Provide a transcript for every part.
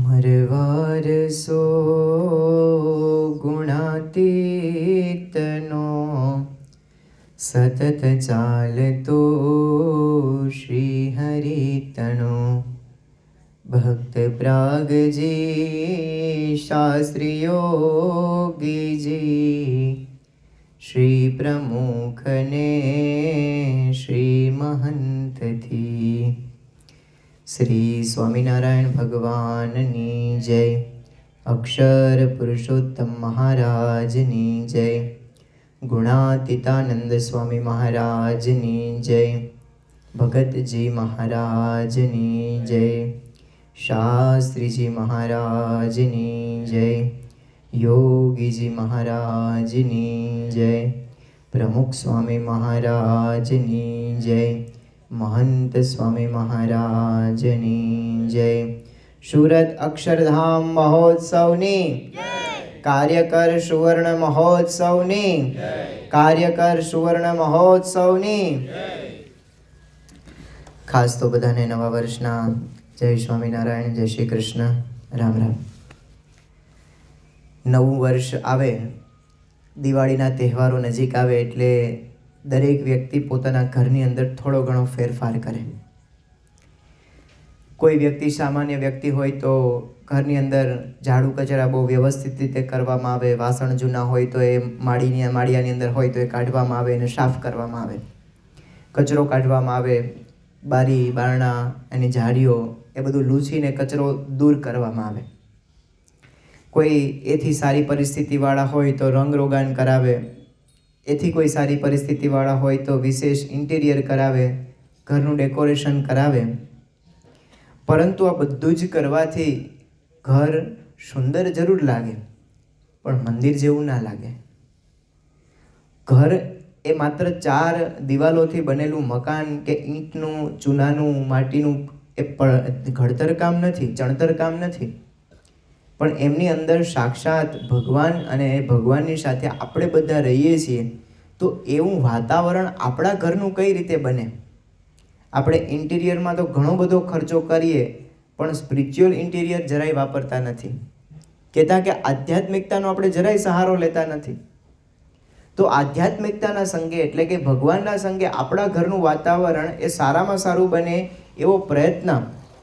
અમરવારસો ગુણાતીતનો સતત ચાલતો શ્રી હરિતનો ભક્ત પ્રાગજી શાસ્ત્રી યોગીજી શ્રી પ્રમુખને શ્રી મહંતથી શ્રી સ્વામિનારાયણ ભગવાનની જય, અક્ષર પુરુષોત્તમ મહારાજની જય, ગુણાતીતાનંદ સ્વામી મહારાજની જય, ભગતજી મહારાજની જય, શાસ્ત્રીજી મહારાજની જય, યોગીજી મહારાજની જય, પ્રમુખ સ્વામી મહારાજની જય, महंत स्वामी महाराजनी जय। सूरत अक्षरधाम महोत्सवनी कार्यकर सुवर्ण महोत्सवनी कार्यकर सुवर्ण महोत्सवनी खास तो बधाने नवा वर्षना जय स्वामीनारायण, जय श्री कृष्ण, राम राम। नवुं वर्ष आवे, दिवाळीना तहेवारो नजीक आवे एटले दरेक व्यक्ति पोताना घरनी अंदर थोड़ो घणो फेरफार करे। कोई व्यक्ति सामान्य व्यक्ति होय तो घरनी अंदर झाड़ू कचरा बहु व्यवस्थित रीते करवामां आवे, वासण जूना होय तो ए माळियानी अंदर होय तो ए काढवामां आवे अने साफ करवामां आवे, कचरो काढवामां आवे, बारी बारણા अने झाड़ीओ ए बधुं लूछीने कचरो दूर करवामां आवे। कोई एथी सारी परिस्थितिवाळा होय तो रंगरोगान करावे, एथी कोई सारी परिस्थितिवाळा होय तो विशेष इंटीरियर करावे, घरनुं डेकोरेशन करावे। परंतु आ बधुं ज करवाथी घर सुंदर जरूर लागे पण मंदिर जेवुं ना लागे। घर ए मात्र 4 दिवालोथी बनेलुं मकान के ईंटनुं, चूनानुं, माटीनुं ए घड़तर काम नथी, चणतर काम नथी, पण एमनी अंदर साक्षात भगवान अने भगवाननी साथे आपणे बधा रहीए छीए तो एवुं वातावरण आपणा घरनुं कई रीते बने। आपणे इंटीरियरमां तो घणो बधो खर्चो करीए पण स्पिरिच्युअल इंटीरियर जराय वापरता नथी, कहेता के आध्यात्मिकतानो आपणे जराय सहारो लेता नथी। तो आध्यात्मिकताना संगे एटले के भगवानना संगे आपणा घरनुं वातावरण ए सारामां सारुं बने एवो प्रयत्न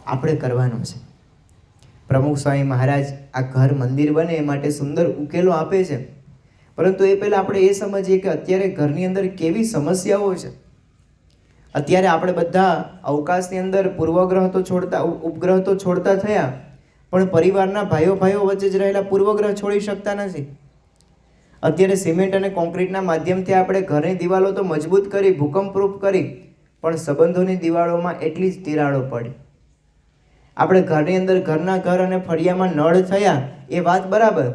आपणे करवानो छे। प्रमुख स्वामी महाराज आ घर मंदिर बने ए माटे सुंदर उकेलो आपे छे, परंतु ए पहेला आपणे ए समजीए के अत्यारे घरनी अंदर केवी समस्याओ छे। अत्यारे आपणे बधा अवकाशनी अंदर पूर्वग्रह तो छोड़ता, उपग्रह तो छोड़ता थया, पण परिवारना भाईओ वच्चे ज रहेला पूर्वग्रह छोड़ी शकता नथी। अत्यारे सिमेंट अने कोंक्रीटना माध्यमथी आपणे घरनी दिवालो तो मजबूत करी, भूकंपप्रूफ करी, पण संबंधोनी दिवाळोमां एटली ज तिराड़ो पड़ी। આપણે ઘરની અંદર ઘરના ઘર અને ફળિયામાં નળ થયા એ વાત બરાબર,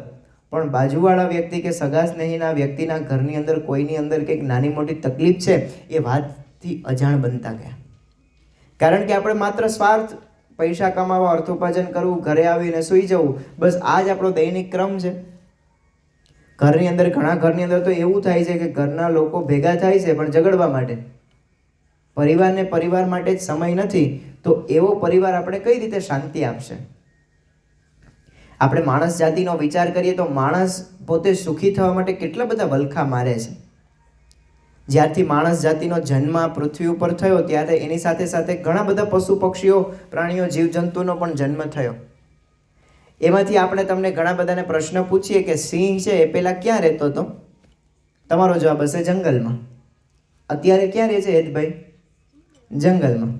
પણ બાજુવાળા વ્યક્તિ કે સગા સ્નેહીના વ્યક્તિના ઘરની અંદર કોઈની અંદર કંઈક નાની મોટી તકલીફ છે એ વાતથી અજાણ બનતા ગયા। કારણ કે આપણે માત્ર સ્વાર્થ, પૈસા કમાવા, અર્થોપાર્જન કરવું, ઘરે આવીને સૂઈ જવું, બસ આ જ આપણો દૈનિક ક્રમ છે। ઘરની અંદર ઘરની અંદર તો એવું થાય છે કે ઘરના લોકો ભેગા થાય છે પણ ઝઘડવા માટે, પરિવારને પરિવાર માટે જ સમય નથી, તો એવો પરિવાર આપણે કઈ રીતે શાંતિ આપશે? આપણે માણસ જાતિનો વિચાર કરીએ તો માણસ પોતે સુખી થવા માટે કેટલા બધા વલખા મારે છે। જ્યારથી માણસ જાતિનો જન્મ પૃથ્વી ઉપર થયો ત્યારે એની સાથે સાથે ઘણા બધા પશુ પક્ષીઓ, પ્રાણીઓ, જીવજંતુનો પણ જન્મ થયો। એમાંથી આપણે તમને ઘણા બધાને પ્રશ્ન પૂછીએ કે સિંહ છે એ પહેલા ક્યાં રહેતો હતો? તમારો જવાબ હશે જંગલમાં। અત્યારે ક્યાં રહે છે હેતભાઈ? જંગલમાં।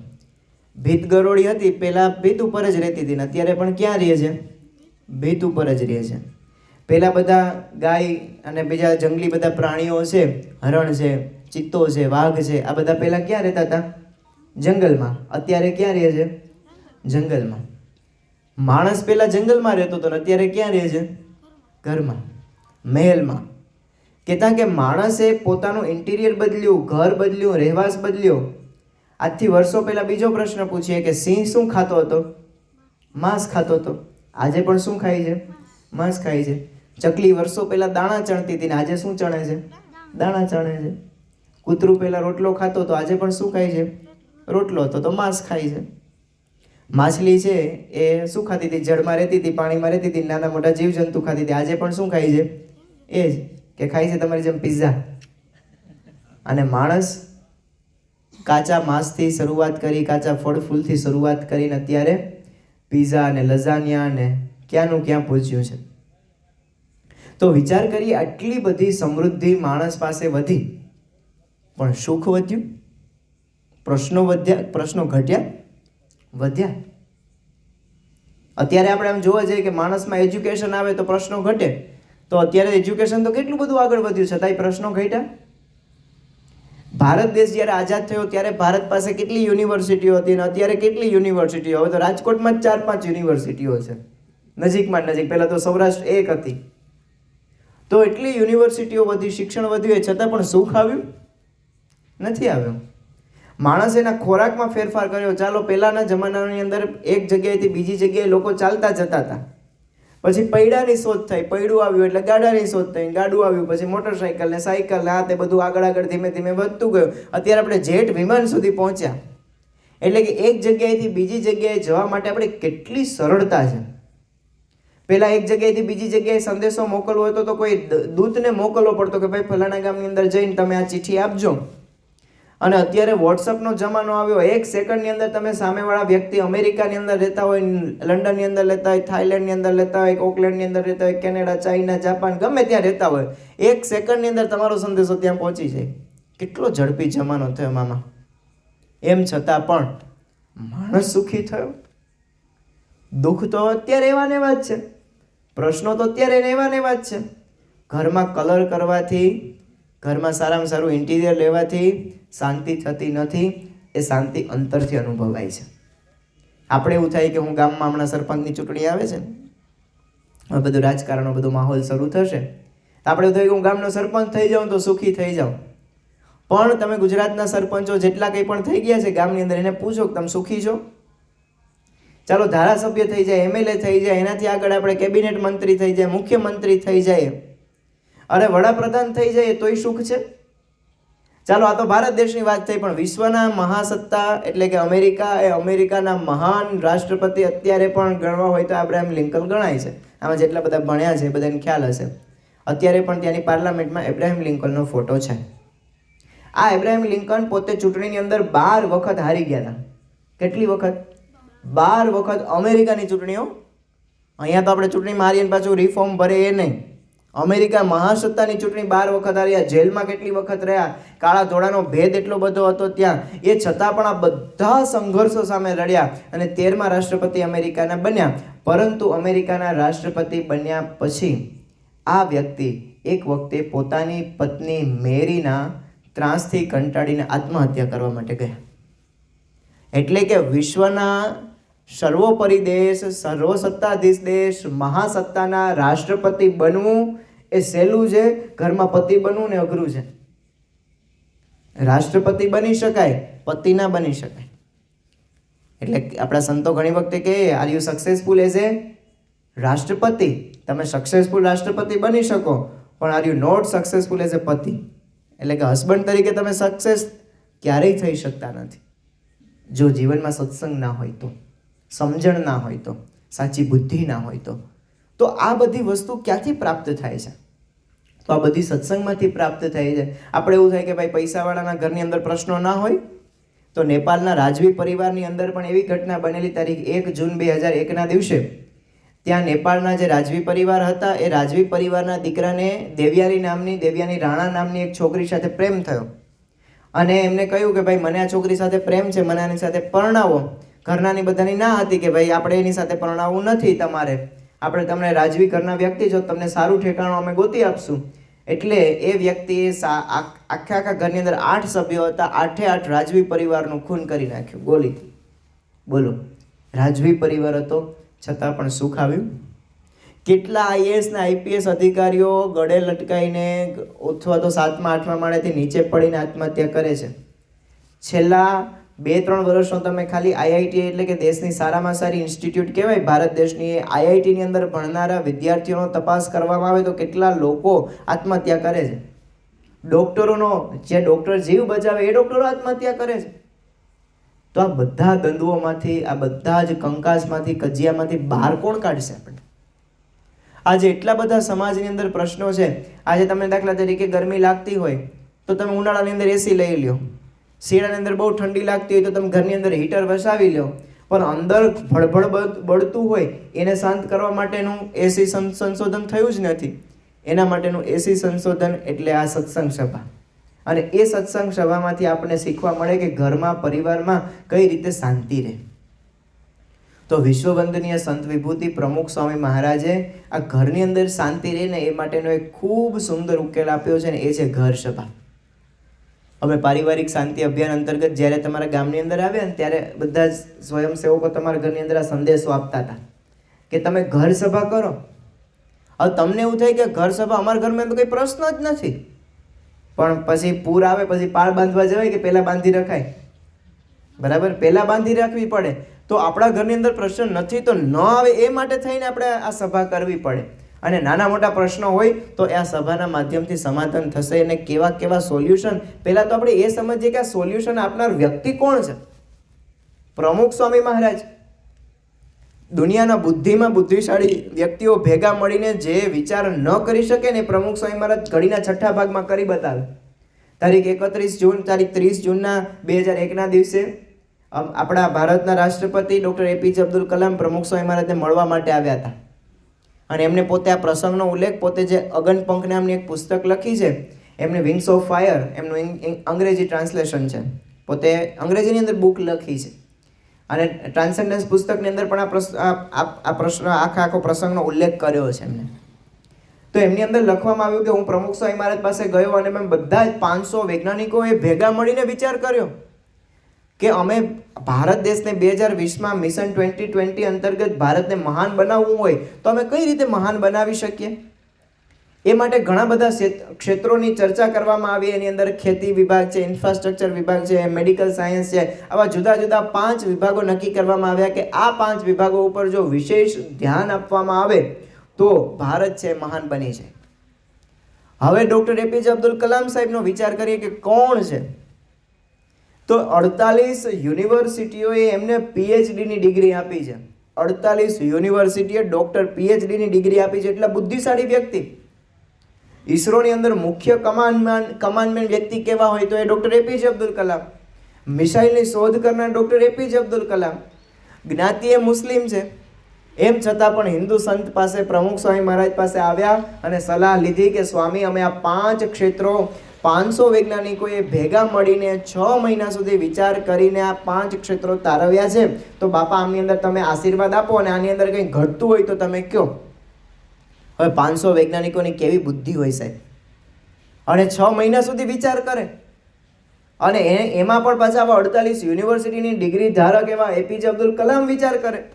ભીત ગરોળી હતી પહેલા ભીત ઉપર જ રહેતી હતી ને અત્યારે પણ ક્યાં રહે છે? ભીત ઉપર જ રહે છે। પહેલા બધા ગાય અને બીજા જંગલી બધા પ્રાણીઓ છે, હરણ છે, ચિત્તો છે, વાઘ છે, આ બધા પહેલા ક્યાં રહેતા હતા? જંગલમાં। અત્યારે ક્યાં રહે છે? જંગલમાં। માણસ પહેલા જંગલમાં રહેતો હતો ને અત્યારે ક્યાં રહે છે? ઘરમાં, મહેલમાં। કહેતા કે માણસે પોતાનું ઇન્ટિરિયર બદલ્યું, ઘર બદલ્યું, રહેવાસ બદલ્યો। આજથી વર્ષો પહેલા બીજો પ્રશ્ન પૂછીએ કે સિંહ શું ખાતો હતો? માંસ ખાતો હતો। આજે પણ શું ખાય છે? માંસ ખાય છે। ચકલી વર્ષો પહેલા દાણા ચણતી હતી ને આજે શું ચણે છે? દાણા ચણે છે। કૂતરું પહેલા રોટલો ખાતો તો આજે પણ શું ખાય છે? રોટલો, તો માંસ ખાય છે। માછલી છે એ શું ખાતી હતી? જળમાં રહેતી હતી, પાણીમાં રહેતી હતી, નાના મોટા જીવજંતુ ખાતી હતી. આજે પણ શું ખાય છે? એ જ કે ખાય છે તમારી જેમ પિઝા. અને માણસ કાચા માંસથી શરૂઆત કરી, કાચા ફળ ફૂલથી શરૂઆત કરીને અત્યારે પિઝા અને લઝાનિયા અને ક્યાંનું ક્યાં પહોંચ્યું છે. તો વિચાર કરીએ, આટલી બધી સમૃદ્ધિ માણસ પાસે વધી, પણ સુખ વધ્યું? પ્રશ્નો વધ્યા? પ્રશ્નો ઘટ્યા? વધ્યા. અત્યારે આપણે આમ જોવા જઈએ કે માણસમાં એજ્યુકેશન આવે તો પ્રશ્નો ઘટે. તો અત્યારે એજ્યુકેશન તો કેટલું બધું આગળ વધ્યું, છતાંય પ્રશ્નો ઘટ્યા? ભારત દેશ જ્યારે આઝાદ થયો ત્યારે ભારત પાસે કેટલી યુનિવર્સિટીઓ હતી અને અત્યારે કેટલી યુનિવર્સિટીઓ? હવે તો રાજકોટમાં જ 4-5 યુનિવર્સિટીઓ છે, નજીકમાં નજીક. પહેલાં તો સૌરાષ્ટ્ર એક હતી. તો એટલી યુનિવર્સિટીઓ વધી, શિક્ષણ વધ્યું, એ છતાં પણ સુખ આવ્યું નથી આવ્યું. માણસ એના ખોરાકમાં ફેરફાર કર્યો. ચાલો, પહેલાંના જમાનાની અંદર એક જગ્યાએથી બીજી જગ્યાએ લોકો ચાલતા જતા હતા. પછી પૈડાની શોધ થઈ, પૈડું આવ્યું એટલે ગાડાની શોધ થઈ, ગાડું આવ્યું પછી મોટરસાઇકલ ને સાયકલ ને આ તે બધું આગળ આગળ ધીમે ધીમે વધતું ગયું. અત્યારે આપણે જેટ વિમાન સુધી પહોંચ્યા. એટલે કે એક જગ્યાએથી બીજી જગ્યાએ જવા માટે આપણે કેટલી સરળતા છે. પહેલા એક જગ્યાએથી બીજી જગ્યાએ સંદેશો મોકલવો હતો તો કોઈ દૂતને મોકલવો પડતો કે ભાઈ ફલાણા ગામની અંદર જઈને તમે આ ચિઠ્ઠી આપજો. અને અત્યારે વોટ્સઅપનો જમાનો આવ્યો. 1 સેકન્ડની અંદર તમે સામેવાળા વ્યક્તિ અમેરિકાની અંદર રહેતા હોય, લંડનની અંદર રહેતા હોય, થાઈલેન્ડની અંદર રહેતા હોય, ઓકલેન્ડની અંદર રહેતા હોય, કેનેડા, ચાઇના, જાપાન, ગમે ત્યાં રહેતા હોય, 1 સેકન્ડની અંદર તમારો સંદેશો ત્યાં પહોંચી જાય. કેટલો ઝડપી જમાનો થયો મામા. એમ છતાં પણ માણસ સુખી થયો? દુઃખ તો અત્યારે એવા ને એવા જ છે, પ્રશ્નો તો અત્યારે એવા ને એવા જ છે. ઘરમાં કલર કરવાથી, ઘરમાં સારામાં સારું ઇન્ટિરિયર લેવાથી શાંતિ થતી નથી. એ શાંતિ અંતરથી અનુભવાય છે. આપણે એવું થાય કે હું ગામમાં હમણાં સરપંચની ચૂંટણી આવે છે, હવે બધું રાજકારણનો બધો માહોલ શરૂ થશે, આપણે એવું થાય કે હું ગામનો સરપંચ થઈ જાઉં તો સુખી થઈ જાઉં. પણ તમે ગુજરાતના સરપંચો જેટલા કંઈ પણ થઈ ગયા છે ગામની અંદર, એને પૂછો કે તમે સુખી છો? ચાલો, ધારાસભ્ય થઈ જાય, MLA થઈ જાય, એનાથી આગળ આપણે કેબિનેટ મંત્રી થઈ જાય, મુખ્યમંત્રી થઈ જાય, અરે વડાપ્રધાન થઈ જાય તોય સુખ છે? ચાલો, આ તો ભારત દેશની વાત થઈ, પણ વિશ્વના મહાસત્તા એટલે કે અમેરિકા, એ અમેરિકાના મહાન રાષ્ટ્રપતિ અત્યારે પણ ગણવા હોય તો અબ્રાહમ લિંકન ગણાય છે. આમાં જેટલા બધા ભણ્યા છે બધાને ખ્યાલ હશે. અત્યારે પણ ત્યાંની પાર્લામેન્ટમાં અબ્રાહમ લિંકનનો ફોટો છે. આ અબ્રાહમ લિંકન પોતે ચૂંટણીની અંદર 12 વખત હારી ગયા હતા. કેટલી વખત? 12 વખત અમેરિકાની ચૂંટણીઓ. અહીંયા તો આપણે ચૂંટણીમાં હારીને પાછું રિફોર્મ ભરે એ નહીં. અમેરિકા મહાસત્તાની ચૂંટણી 12 વખત હાર્યા. જેલમાં કેટલી વખત રહ્યા, કાળા ધોળાનો ભેદ એટલો બધો હતો ત્યાં, એ છતાં પણ આ બધા સંઘર્ષો સામે લડ્યા અને 13મા રાષ્ટ્રપતિ અમેરિકાના બન્યા. પરંતુ અમેરિકાના રાષ્ટ્રપતિ બન્યા પછી આ વ્યક્તિ એક વખતે પોતાની પત્ની મેરીના ત્રાસથી કંટાળીને આત્મહત્યા કરવા માટે ગયા. એટલે કે વિશ્વના સર્વોપરી દેશ, સર્વસત્તાધીશ દેશ, મહાસત્તાના રાષ્ટ્રપતિ બનવું એ સહેલું છે, ઘરમાં પતિ બનવું ને અઘરું છે. રાષ્ટ્રપતિ બની શકાય, પતિ ના બની શકાય. એટલે આપણા સંતો ઘણી વખતે કહે, are you successful as a રાષ્ટ્રપતિ? તમે સક્સેસફુલ રાષ્ટ્રપતિ બની શકો, પણ are you not successful as a પતિ? એટલે કે હસબન્ડ તરીકે તમે સક્સેસ ક્યારેય થઈ શકતા નથી જો જીવનમાં સત્સંગ ના હોય તો, સમજણ ના હોય તો, સાચી બુદ્ધિ ના હોય તો. તો આ બધી વસ્તુ ક્યાંથી પ્રાપ્ત થાય છે? તો આ બધી સત્સંગમાંથી પ્રાપ્ત થાય છે. આપણે એવું થાય કે ભાઈ પૈસાવાળાના ઘરની અંદર પ્રશ્નો ના હોય. તો નેપાળના રાજવી પરિવારની અંદર પણ એવી ઘટના બનેલી. તારીખ 1 જૂન 2001ના દિવસે ત્યાં નેપાળના જે રાજવી પરિવાર હતા, એ રાજવી પરિવારના દીકરાને દેવ્યાની રાણા નામની એક છોકરી સાથે પ્રેમ થયો અને એમને કહ્યું કે ભાઈ મને આ છોકરી સાથે પ્રેમ છે, મને આની સાથે પરણાવો. ઘરનાની બધાની ના હતી કે ભાઈ આપણે એની સાથે પરણાવવું નથી, તમારે, આપણે તમને રાજવી ઘરના વ્યક્તિ છો, તમને સારું ઠેકાણું અમે ગોતી આપશું. એટલે એ વ્યક્તિએ આખા ઘરની અંદર 8 સભ્યો હતા, 8 રાજવી પરિવારનું ખૂન કરી નાખ્યું ગોલીથી. બોલો, રાજવી પરિવાર હતો છતાં પણ સુખ આવ્યું? કેટલા IAS ના IPS અધિકારીઓ ગળે લટકાઈને અથવા તો 7મા 8મા માળેથી નીચે પડીને આત્મહત્યા કરે છે. છેલ્લા 2-3 વર્ષનો તમે ખાલી IIT એટલે કે દેશની સારામાં સારી ઇન્સ્ટિટ્યૂટ કહેવાય ભારત દેશની, IIT ની અંદર ભણનારા વિદ્યાર્થીઓનો તપાસ કરવામાં આવે તો કેટલા લોકો આત્મહત્યા કરે છે. ડોક્ટરોનો, જે ડોક્ટર જીવ બચાવે એ ડોક્ટરો આત્મહત્યા કરે છે. તો આ બધા દ્વંદ્વોમાંથી, આ બધા જ કંકાસમાંથી, કજિયામાંથી બહાર કોણ કાઢશે આપણે? આજે એટલા બધા સમાજની અંદર પ્રશ્નો છે. આજે તમને દાખલા તરીકે ગરમી લાગતી હોય તો તમે ઉનાળાની અંદર એસી લઈ લો, શિયાળાની અંદર બહુ ઠંડી લાગતી હોય તો તમે ઘરની અંદર હીટર વસાવી લો, પણ અંદર ભડભડ બળતું હોય એને શાંત કરવા માટેનું એસી સંશોધન થયું જ નથી. એના માટેનું એસી સંશોધન એટલે આ સત્સંગ સભા. અને એ સત્સંગ સભામાંથી આપણને શીખવા મળે કે ઘરમાં, પરિવારમાં કઈ રીતે શાંતિ રહે. તો વિશ્વવંદનીય સંત વિભૂતિ પ્રમુખ સ્વામી મહારાજે આ ઘરની અંદર શાંતિ રહે ને એ માટેનો એક ખૂબ સુંદર ઉકેલ આપ્યો છે ને એ છે ઘર સભા. અમે પારિવારિક શાંતિ અભિયાન અંતર્ગત જ્યારે તમારા ગામની અંદર આવ્યા ને ત્યારે બધા જ સ્વયંસેવકો તમારા ઘરની અંદર આ સંદેશો આપતા હતા કે તમે ઘર સભા કરો. હવે તમને એવું થાય કે ઘર સભા અમારા ઘરમાં તો કંઈ પ્રશ્ન જ નથી, પણ પછી પૂર આવે પછી પાળ બાંધવા જવાય કે પહેલાં બાંધી રખાય? બરાબર, પહેલાં બાંધી રાખવી પડે. તો આપણા ઘરની અંદર પ્રશ્ન નથી તો ન આવે એ માટે થઈને આપણે આ સભા કરવી પડે. અને નાના મોટા પ્રશ્નો હોય તો આ સભાના માધ્યમથી સમાધાન થશે. અને કેવા કેવા સોલ્યુશન, પહેલાં તો આપણે એ સમજીએ કે આ સોલ્યુશન આપનાર વ્યક્તિ કોણ છે? પ્રમુખ સ્વામી મહારાજ. દુનિયાના બુદ્ધિમાં બુદ્ધિશાળી વ્યક્તિઓ ભેગા મળીને જે વિચાર ન કરી શકે ને પ્રમુખ સ્વામી મહારાજ ઘડીના 6ઠા ભાગમાં કરી બતાવે. તારીખ 31 જૂન, તારીખ 30 જૂનના 2001ના દિવસે આપણા ભારતના રાષ્ટ્રપતિ ડૉક્ટર APJ અબ્દુલ કલામ પ્રમુખ સ્વામી મહારાજને મળવા માટે આવ્યા હતા. અને એમને પોતે આ પ્રસંગનો ઉલ્લેખ, પોતે જે અગનપંખ નામની એક પુસ્તક લખી છે, એમને વિંગ્સ ઓફ ફાયર, એમનું અંગ્રેજી ટ્રાન્સલેશન છે, પોતે અંગ્રેજીની અંદર બુક લખી છે. અને ટ્રાન્સેન્ડન્સ પુસ્તકની અંદર પણ આ પ્રશ્ન આખો પ્રસંગનો ઉલ્લેખ કર્યો છે એમને. તો એમની અંદર લખવામાં આવ્યું કે હું પ્રમુખ સ્વામી મહારાજ પાસે ગયો અને મેં બધા જ 500 વૈજ્ઞાનિકોએ ભેગા મળીને વિચાર કર્યો કે અમે ભારત દેશને 2020માં મિશન 2020 અંતર્ગત ભારતને મહાન બનાવવું હોય તો અમે કઈ રીતે મહાન બનાવી શકીએ. એ માટે ઘણા બધા ક્ષેત્રોની ચર્ચા કરવામાં આવી. એની અંદર ખેતી વિભાગ છે, ઇન્ફ્રાસ્ટ્રક્ચર વિભાગ છે, મેડિકલ સાયન્સ છે, આવા જુદા જુદા 5 વિભાગો નક્કી કરવામાં આવ્યા કે આ 5 વિભાગો ઉપર જો વિશેષ ધ્યાન આપવામાં આવે તો ભારત છે મહાન બની જાય. હવે ડૉક્ટર APJ અબ્દુલ કલામ સાહેબનો વિચાર કરીએ કે કોણ છે, તો 48 યુનિવર્સિટીઓએ એમને PhDની ડિગ્રી આપી છે. 48 યુનિવર્સિટીએ ડૉક્ટર PhDની ડિગ્રી આપી છે. એટલા બુદ્ધિશાળી વ્યક્તિ. ઈસરોની અંદર મુખ્ય કમાન્ડમેન વ્યક્તિ કેવા હોય તો એ ડૉક્ટર APJ અબ્દુલ કલામ. મિસાઇલની શોધ કરનાર ડૉક્ટર APJ અબ્દુલ કલામ. જ્ઞાતિ એ મુસ્લિમ છે, એમ છતાં પણ હિન્દુ સંત પાસે, પ્રમુખ સ્વામી મહારાજ પાસે આવ્યા અને સલાહ લીધી કે સ્વામી અમે આ 5 ક્ષેત્રો 500 વૈજ્ઞાનિકોએ ભેગા મળીને 6 મહિના સુધી વિચાર કરીને આ 5 ક્ષેત્રો તારવ્યા છે. તો બાપા આની અંદર તમે આશીર્વાદ આપો અને આની અંદર કંઈ ઘટતું હોય તો તમે કહો. હવે 500 વૈજ્ઞાનિકોની કેવી બુદ્ધિ હોય સાહેબ, અને 6 મહિના સુધી વિચાર કરે. અને એમાં પણ પાછા 48 યુનિવર્સિટીની ડિગ્રી ધારક એવા APJ અબ્દુલ કલામ વિચાર કરે.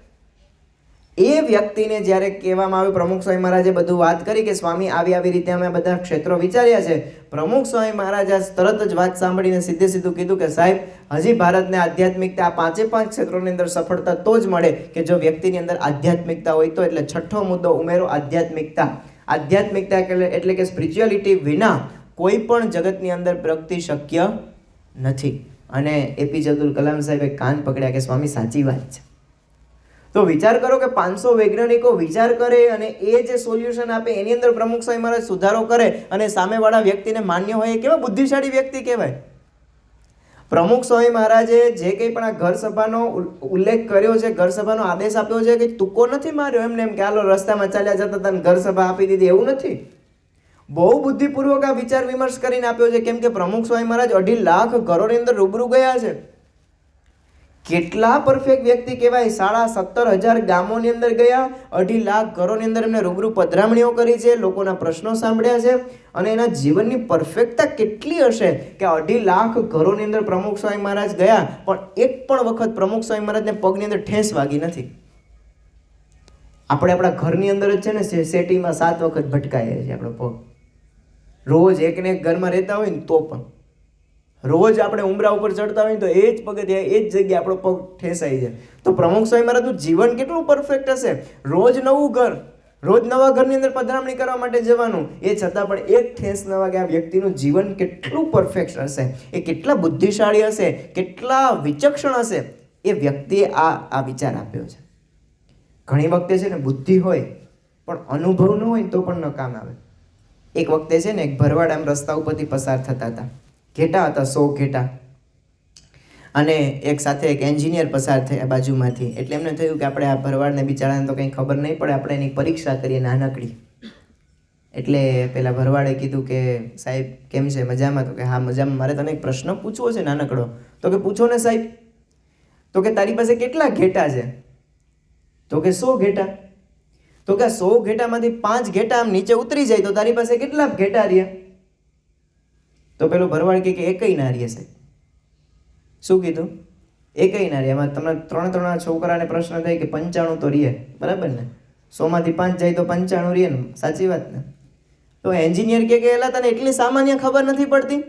એ વ્યક્તિને જ્યારે કહેવામાં આવ્યું, પ્રમુખ સ્વામી મહારાજે બધું વાત કરી કે સ્વામી આવી રીતે અમે બધા ક્ષેત્રો વિચાર્યા છે. પ્રમુખ સ્વામી મહારાજે તરત જ વાત સાંભળીને સીધું કીધું કે સાહેબ હજી ભારતને આધ્યાત્મિકતા આ 5 ક્ષેત્રોની અંદર સફળતા તો જ મળે કે જો વ્યક્તિની અંદર આધ્યાત્મિકતા હોય તો. એટલે 6ઠ્ઠો મુદ્દો ઉમેરો, આધ્યાત્મિકતા. આધ્યાત્મિકતા એટલે કે સ્પિરિચ્યુઅલિટી વિના કોઈ પણ જગતની અંદર પ્રગતિ શક્ય નથી. અને APJ અબ્દુલ કલામ સાહેબે કાન પકડ્યા કે સ્વામી સાચી વાત છે. તો વિચાર કરો કે 500 વૈજ્ઞાનિકો વિચાર કરે અને એ જે સોલ્યુશન આપે એની અંદર પ્રમુખ સ્વામી મહારાજ સુધારો કરે અને સામેવાળા વ્યક્તિને માન્ય હોય, એ કેવા બુદ્ધિશાળી વ્યક્તિ કહેવાય. પ્રમુખ સ્વામી મહારાજે જે કંઈ પણ આ ઘર સભાનો ઉલ્લેખ કર્યો છે, ઘર સભાનો આદેશ આપ્યો છે, કે તુક્કો નથી માર્યો એમને એમ કે હાલો રસ્તામાં ચાલ્યા જતા હતા ઘર સભા આપી દીધી, એવું નથી. બહુ બુદ્ધિપૂર્વક આ વિચાર વિમર્શ કરીને આપ્યો છે. કેમ કે પ્રમુખ સ્વામી મહારાજ 2.5 લાખ ઘરોની અંદર રૂબરૂ ગયા છે. કેટલા પરફેક્ટ વ્યક્તિ કહેવાય. 17,500 ગામોની અંદર ગયા, 2.5 લાખ ઘરોની અંદર એમને રૂબરૂ પધરામણીઓ કરી છે, લોકોના પ્રશ્નો સાંભળ્યા છે. અને એના જીવનની પરફેક્ટતા કેટલી હશે કે 2.5 લાખ ઘરોની અંદર પ્રમુખ સ્વામી મહારાજ ગયા, પણ એક પણ વખત પ્રમુખ સ્વામી મહારાજને પગની અંદર ઠેસ વાગી નથી. આપણે આપણા ઘરની અંદર જ છે ને સેટીમાં 7 વખત ભટકાઈએ છીએ આપણો પગ. રોજ એકને એક ઘરમાં રહેતા હોય ને તો પણ રોજ આપણે ઉંબરા ઉપર ચડતા હોય તો એ જ પગથિયે એ જ જગ્યાએ આપણો પગ ઠેસાઈ જાય. તો પ્રમુખ સ્વામી મહારાજનું જીવન કેટલું પરફેક્ટ હશે. રોજ નવું ઘર, રોજ નવા ઘરની અંદર પધરામણી કરવા માટે જવાનું, એ છતાં પણ એક ઠેસ ન વાગે આ વ્યક્તિનું જીવન કેટલું પરફેક્ટ હશે, એ કેટલા બુદ્ધિશાળી હશે, કેટલા વિચક્ષણ હશે, એ વ્યક્તિએ આ વિચાર આપ્યો છે. ઘણી વખતે છે ને બુદ્ધિ હોય પણ અનુભવ ન હોય તો પણ ન કામ આવે. એક વખતે છે ને એક ભરવાડ આમ રસ્તા ઉપરથી પસાર થતા હતા, ઘેટા હતા 100 ઘેટા, અને એક સાથે એક એન્જિનિયર પસાર થયા બાજુમાંથી. એટલે એમને થયું કે આપણે આ ભરવાડને બિચારાને તો કંઈ ખબર નહીં પડે, આપણે એની પરીક્ષા કરીએ નાનકડી. એટલે પેલા ભરવાડે કીધું કે સાહેબ કેમ છે, મજામાં? તો કે હા મજામાં, મારે તને એક પ્રશ્ન પૂછવો છે નાનકડો. તો કે પૂછો ને સાહેબ. તો કે તારી પાસે કેટલા ઘેટા છે? તો કે 100 ઘેટા. તો કે 100 ઘેટામાંથી 5 ઘેટા આમ નીચે ઉતરી જાય તો તારી પાસે કેટલા ઘેટા રહ્યા? તો પેલો ભરવાડ કે એકય ના રહ્યા સાહેબ. શું કીધું? એકય ના રહ્યા. એમાં તમને 3 છોકરાને પ્રશ્ન થાય કે 95 તો રહે, બરાબર ને? 100 માંથી 5 જાય તો 95 રહે ને, સાચી વાત ને? તો એન્જિનિયર કે એલા તને એટલી સામાન્ય ખબર નથી પડતી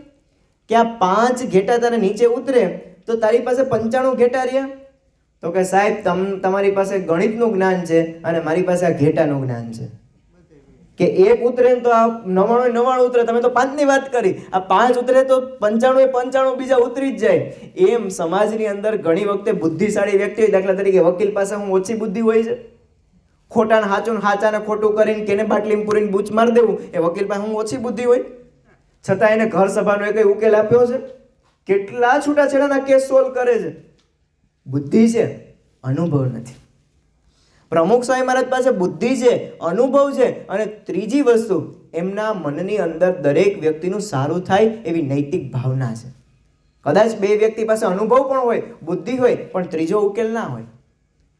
કે આ 5 ઘેટા તને નીચે ઉતરે તો તારી પાસે 95 ઘેટા રહ્યા? તો કે સાહેબ તમારી પાસે ગણિતનું જ્ઞાન છે અને મારી પાસે આ ઘેટાનું જ્ઞાન છે કે એક ઉતરે તો આ 99 ઉતરે, તમે તો 5 ની વાત કરી, આ 5 ઉતરે તો 95 બીજા ઉતરી જ જાય. એમ સમાજની અંદર ઘણી વખતે બુદ્ધિશાળી વ્યક્તિ હોય, દાખલા તરીકે વકીલ પાસે હું ઓછી બુદ્ધિ હોય છે, ખોટાને હાચું હાચાને ખોટું કરીને કેને બાટલીમાં પૂરીને બૂચ મારી દેવું, એ વકીલ પાસે હું ઓછી બુદ્ધિ હોય, છતાં એને ઘર સભાનો એક ઉકેલ આપ્યો છે, કેટલા છૂટાછેડાના કેસ સોલ્વ કરે છે. બુદ્ધિ છે, અનુભવ નથી. પ્રમુખ સ્વામી મહારાજ પાસે બુદ્ધિ છે, અનુભવ છે, અને ત્રીજી વસ્તુ એમના મનની અંદર દરેક વ્યક્તિનું સારું થાય એવી નૈતિક ભાવના છે. કદાચ 2 વ્યક્તિ પાસે અનુભવ પણ હોય, બુદ્ધિ હોય, પણ ત્રીજો ઉકેલ ના હોય.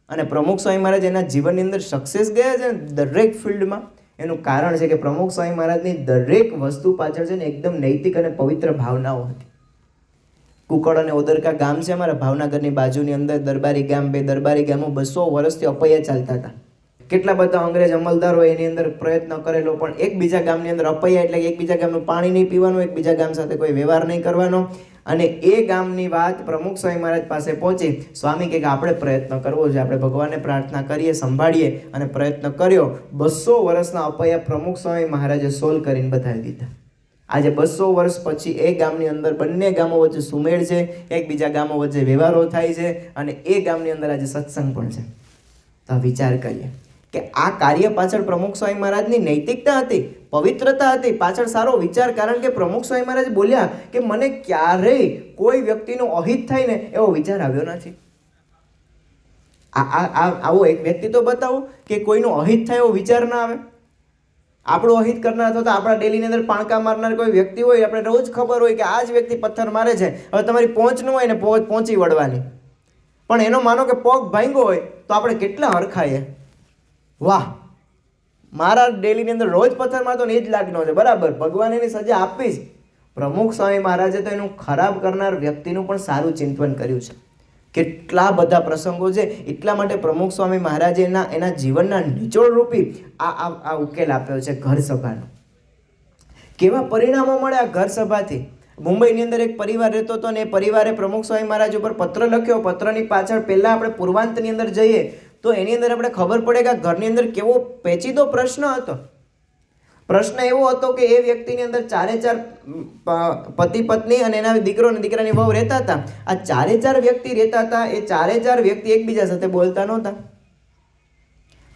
અને પ્રમુખ સ્વામી મહારાજ એના જીવનની અંદર સક્સેસ ગયા છે દરેક ફિલ્ડમાં. એનું કારણ છે કે પ્રમુખ સ્વામી મહારાજની દરેક વસ્તુ પાછળ છે ને એકદમ નૈતિક અને પવિત્ર ભાવનાઓ હતી. કુકડ અને ઓદરકા ગામ છે અમારા ભાવનગરની બાજુની અંદર, દરબારી ગામ. 2 દરબારી ગામો 200 વર્ષથી અપૈયા ચાલતા હતા. કેટલા બધા અંગ્રેજ અમલદારો એની અંદર પ્રયત્ન કરેલો, પણ એકબીજા ગામની અંદર અપૈયા એટલે એકબીજા ગામનું પાણી નહીં પીવાનું, એકબીજા ગામ સાથે કોઈ વ્યવહાર નહીં કરવાનો. અને એ ગામની વાત પ્રમુખ સ્વામી મહારાજ પાસે પહોંચી. સ્વામી કે આપણે પ્રયત્ન કરવો છે, આપણે ભગવાનને પ્રાર્થના કરીએ, સંભાળીએ, અને પ્રયત્ન કર્યો. 200 વર્ષના અપૈયા પ્રમુખ સ્વામી મહારાજે સોલ્વ કરીને બતાવી દીધા. આજે 200 વર્ષ પછી એ ગામની અંદર બંને ગામો વચ્ચે સુમેળ છે, એકબીજા ગામો વચ્ચે વ્યવહારો થાય છે, અને એ ગામની અંદર આજે સત્સંગ પણ છે. તો વિચાર કરીએ કે આ કાર્ય પાછળ પ્રમુખ સ્વામી મહારાજની નૈતિકતા હતી, પવિત્રતા હતી, પાછળ સારો વિચાર. કારણ કે પ્રમુખ સ્વામી મહારાજ બોલ્યા કે મને ક્યારેય કોઈ વ્યક્તિનું અહિત થાય ને એવો વિચાર આવ્યો નથી. આવો એક વ્યક્તિ તો બતાવો કે કોઈનું અહિત થાય એવો વિચાર ના આવે. આપણું અહિત કરનાર અથવા તો આપણા ડેલીની અંદર પાણકા મારનાર કોઈ વ્યક્તિ હોય, આપણે રોજ ખબર હોય કે આ જ વ્યક્તિ પથ્થર મારે છે, હવે તમારી પહોંચ ન હોય ને પહોંચી વળવાની, પણ એનો માનો કે પગ ભાંગ્યો હોય તો આપણે કેટલા હરખાઈએ, વાહ મારા ડેલીની અંદર રોજ પથ્થર મારતો ને એ જ લાગનો છે, બરાબર, ભગવાન એની સજા આપી જ. પ્રમુખ સ્વામી મહારાજે તો એનું ખરાબ કરનાર વ્યક્તિનું પણ સારું ચિંતન કર્યું છે. કેટલા બધા પ્રસંગો છે, એટલા માટે પ્રમુખ સ્વામી મહારાજે એના જીવનના નિચોડ રૂપી આ ઉકેલ આપ્યો છે ઘર સભાનો. કેવા પરિણામો મળે આ ઘર સભાથી. મુંબઈની અંદર એક પરિવાર રહેતો હતો, અને એ પરિવારે પ્રમુખ સ્વામી મહારાજ ઉપર પત્ર લખ્યો. પત્રની પાછળ પહેલા આપણે પૂર્વાંતની અંદર જઈએ તો એની અંદર આપણે ખબર પડે કે આ ઘરની અંદર કેવો પેચીદો પ્રશ્ન હતો. પ્રશ્ન એવો હતો કે એ વ્યક્તિની અંદર 4 પતિ પત્ની અને એના દીકરો અને દીકરાની વહુ રહેતા હતા. આ 4 વ્યક્તિ રહેતા હતા. એ 4 વ્યક્તિ એકબીજા સાથે બોલતા નહોતા.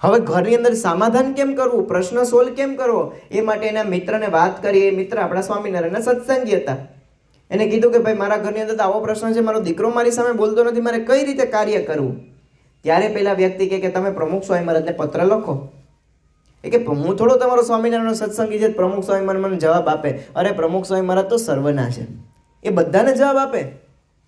હવે ઘરની અંદર સમાધાન કેમ કરવું, પ્રશ્ન સોલ્વ કેમ કરવો, એ માટે એના મિત્રને વાત કરી. એ મિત્ર આપણા સ્વામિનારાયણના સત્સંગી હતા. એને કીધું કે ભાઈ મારા ઘરની અંદર તો આવો પ્રશ્ન છે, મારો દીકરો મારી સામે બોલતો નથી, મારે કઈ રીતે કાર્ય કરવું. ત્યારે પેલા વ્યક્તિ કે તમે પ્રમુખ સ્વામી મહારાજને પત્ર લખો. એ કે હું થોડો તમારો સ્વામિનારાયણનો સત્સંગી છે. પ્રમુખ સ્વામી મહારાજ મને જવાબ આપે, અરે પ્રમુખ સ્વામી મહારાજ તો સર્વના છે, એ બધાને જવાબ આપે.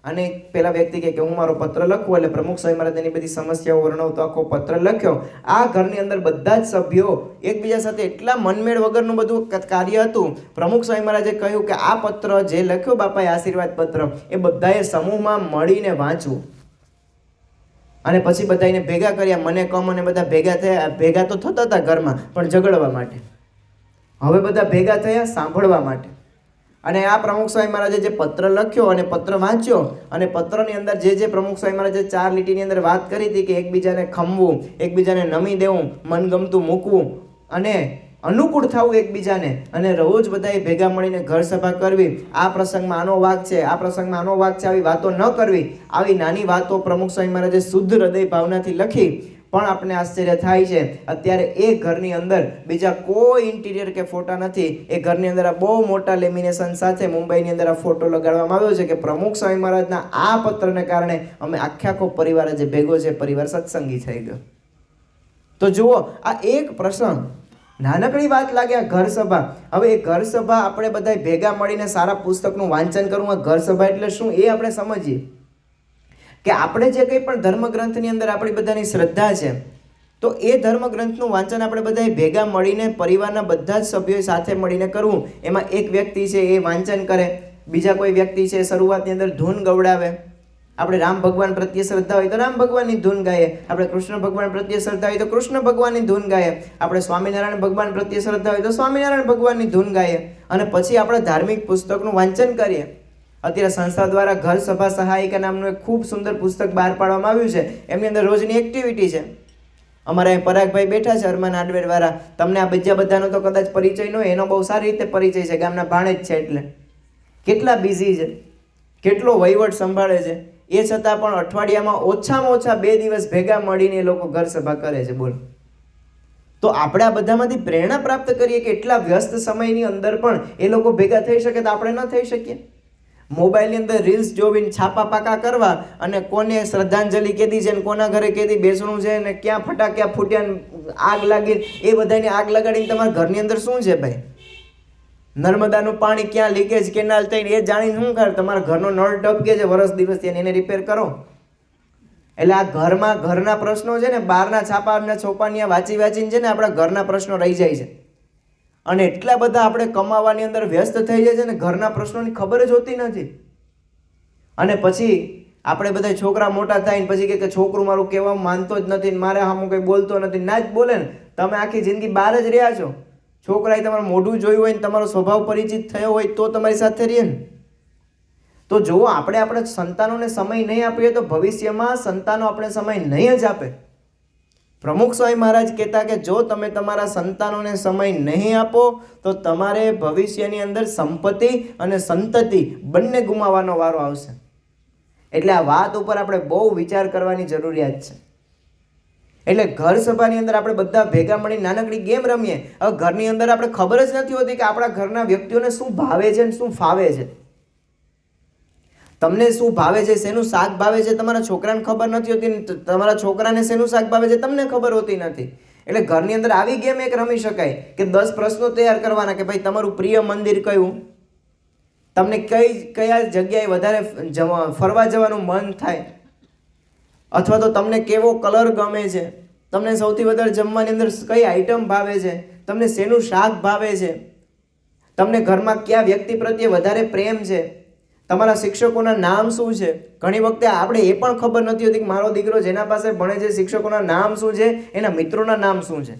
અને પેલા વ્યક્તિ કે હું મારો પત્ર લખું. એટલે પ્રમુખ સ્વામી મહારાજ એની બધી સમસ્યાઓ વર્ણવતો આખો પત્ર લખ્યો. આ ઘરની અંદર બધા જ સભ્યો એકબીજા સાથે એટલા મનમેળ વગરનું બધું કાર્ય હતું. પ્રમુખ સ્વામી મહારાજે કહ્યું કે આ પત્ર જે લખ્યો બાપાએ આશીર્વાદ પત્ર, એ બધાએ સમૂહમાં મળીને વાંચવું. અને પછી બધાને ભેગા કર્યા, મને કમ, અને બધા ભેગા થયા. ભેગા તો થતા હતા ઘરમાં, પણ ઝઘડવા માટે. હવે બધા ભેગા થયા સાંભળવા માટે. અને આ પ્રમુખ સ્વામી મહારાજે જે પત્ર લખ્યો અને પત્ર વાંચ્યો, અને પત્રની અંદર જે પ્રમુખ સ્વામી મહારાજે 4 લીટીની અંદર વાત કરી હતી કે એકબીજાને ખમવું, એકબીજાને નમી દેવું, મનગમતું મૂકવું, અને અનુકૂળ થવું એકબીજાને, અને રોજ બધાએ ભેગા મળીને ઘર સભા કરવી. આ પ્રસંગમાં આનો વાગ છે, આ પ્રસંગમાં આનો વાગ છે, આવી વાતો ન કરવી. આવી નાની વાતો પ્રમુખ સ્વામી મહારાજે શુદ્ધ હૃદય ભાવનાથી લખી. પણ આપણે આશ્ચર્ય થાય છે, અત્યારે એ ઘરની અંદર બીજા કોઈ ઇન્ટિરિયર કે ફોટા નથી. એ ઘરની અંદર આ બહુ મોટા લેમિનેશન સાથે મુંબઈની અંદર આ ફોટો લગાડવામાં આવ્યો છે કે પ્રમુખ સ્વામી મહારાજના આ પત્રને કારણે અમે આખો પરિવાર જે ભેગો છે, પરિવાર સત્સંગી થઈ ગયો. તો જુઓ, આ એક પ્રસંગ, નાનકડી વાત લાગે આ ઘર સભા. હવે એ ઘર સભા આપણે બધા ભેગા મળીને સારા પુસ્તકનું વાંચન કરવું. આ ઘર સભા એટલે શું એ આપણે સમજીએ કે આપણે જે કંઈ પણ ધર્મગ્રંથની અંદર આપણી બધાની શ્રદ્ધા છે, તો એ ધર્મગ્રંથનું વાંચન આપણે બધાએ ભેગા મળીને પરિવારના બધા જ સભ્યો સાથે મળીને કરવું. એમાં એક વ્યક્તિ છે એ વાંચન કરે, બીજા કોઈ વ્યક્તિ છે શરૂઆતની અંદર ધૂન ગવડાવે. આપણે રામ ભગવાન પ્રત્યે શ્રદ્ધા હોય તો રામ ભગવાનની ધૂન ગાઈએ, આપણે કૃષ્ણ ભગવાન પ્રત્યે શ્રદ્ધા હોય તો કૃષ્ણ ભગવાનની ધૂન ગાઈએ, આપણે સ્વામિનારાયણ ભગવાન પ્રત્યે શ્રદ્ધા હોય તો સ્વામિનારાયણ ભગવાનની ધૂન ગાઈએ, અને પછી આપણે ધાર્મિક પુસ્તકનું વાંચન કરીએ. અત્યારે સંસ્થા દ્વારા ઘર સભા સહાયિકા નામનું એક ખૂબ સુંદર પુસ્તક બહાર પાડવામાં આવ્યું છે. એમની અંદર રોજની એક્ટિવિટી છે. અમારા અહીં પરાગભાઈ બેઠા છે, અરમાન હાર્ડવેર વાળા. તમને આ બીજા બધાનો તો કદાચ પરિચય ન હોય, એનો બહુ સારી રીતે પરિચય છે, ગામના ભાણેજ છે. એટલે કેટલા બિઝી છે, કેટલો વહીવટ સંભાળે છે. એ છતાં પણ અઠવાડિયામાં ઓછામાં ઓછા 2 દિવસ ભેગા મળીને એ લોકો ઘર સભા કરે છે. બોલો, તો આપણે આ બધામાંથી પ્રેરણા પ્રાપ્ત કરીએ કે એટલા વ્યસ્ત સમયની અંદર પણ એ લોકો ભેગા થઈ શકે તો આપણે ન થઈ શકીએ? મોબાઈલની અંદર રીલ્સ જોવીને છાપા પાકા કરવા, અને કોને શ્રદ્ધાંજલિ કેદી છે, કોના ઘરે કેદી બેસણું છે, ને ક્યાં ફટાક્યા ફૂટ્યા, આગ લાગી, એ બધાની આગ લગાડીને તમારા ઘરની અંદર શું છે ભાઈ? નર્મદાનું પાણી ક્યાં લીકેજ કેનાલ થઈને એ જાણીને શું કરે? તમારા ઘરનો નળ ટપકે છે વર્ષ દિવસથી, એને રિપેર કરો. એટલે આ ઘરના પ્રશ્નો છે ને, બહારના છાપાના છોપાનિયા વાંચીને છે ને આપણા ઘરના પ્રશ્નો રહી જાય છે. અને એટલા બધા આપણે કમાવાની અંદર વ્યસ્ત થઈ જાય છે ને, ઘરના પ્રશ્નોની ખબર જ હોતી નથી. અને પછી આપણે બધા છોકરા મોટા થાય ને પછી કે છોકરું મારું કહેવામાં માનતો જ નથી, મારે સામું કંઈ બોલતો નથી, ના જ બોલે ને. તમે આખી જિંદગી બહાર જ રહ્યા છો. છોકરાએ તમારું મોઢું જોયું હોય ને તમારો સ્વભાવ પરિચિત થયો હોય તો તમારી સાથે રહે ને. તો જુઓ, આપણે આપણા સંતાનોને સમય નહીં આપીએ તો ભવિષ્યમાં સંતાનો આપણે સમય નહીં જ આપે. પ્રમુખ સ્વામી મહારાજ કહેતા કે જો તમે તમારા સંતાનોને સમય નહીં આપો તો તમારે ભવિષ્યની અંદર સંપત્તિ અને સંતતિ બંને ગુમાવવાનો વારો આવશે. એટલે આ વાત ઉપર આપણે બહુ વિચાર કરવાની જરૂરિયાત છે. એટલે ઘર સભાની અંદર આપણે બધા ભેગા મળી નાનકડી ગેમ રમીએ. હવે ઘરની અંદર આપણે ખબર જ નથી હોતી કે આપણા ઘરના વ્યક્તિઓને શું ભાવે છે અને શું ફાવે છે. તમને શું ભાવે છે, શેનું શાક ભાવે છે, તમારા છોકરાને ખબર નથી હોતી, તમારા છોકરાને શેનું શાક ભાવે છે તમને ખબર હોતી નથી. એટલે ઘરની અંદર આવી ગેમ એક રમી શકાય કે 10 પ્રશ્નો તૈયાર કરવાના કે ભાઈ તમારું પ્રિય મંદિર કયું, તમને કયા જગ્યાએ વધારે ફરવા જવાનું મન થાય, અથવા તો તમને કેવો કલર ગમે છે, તમને સૌથી વધારે જમવાની અંદર કઈ આઈટમ ભાવે છે, તમને શેનું શાક ભાવે છે, તમને ઘરમાં કયા વ્યક્તિ પ્રત્યે વધારે પ્રેમ છે, તમારા શિક્ષકોના નામ શું છે. ઘણી વખતે આપણે એ પણ ખબર નથી હોતી કે મારો દીકરો જેના પાસે ભણે છે શિક્ષકોના નામ શું છે, એના મિત્રોના નામ શું છે.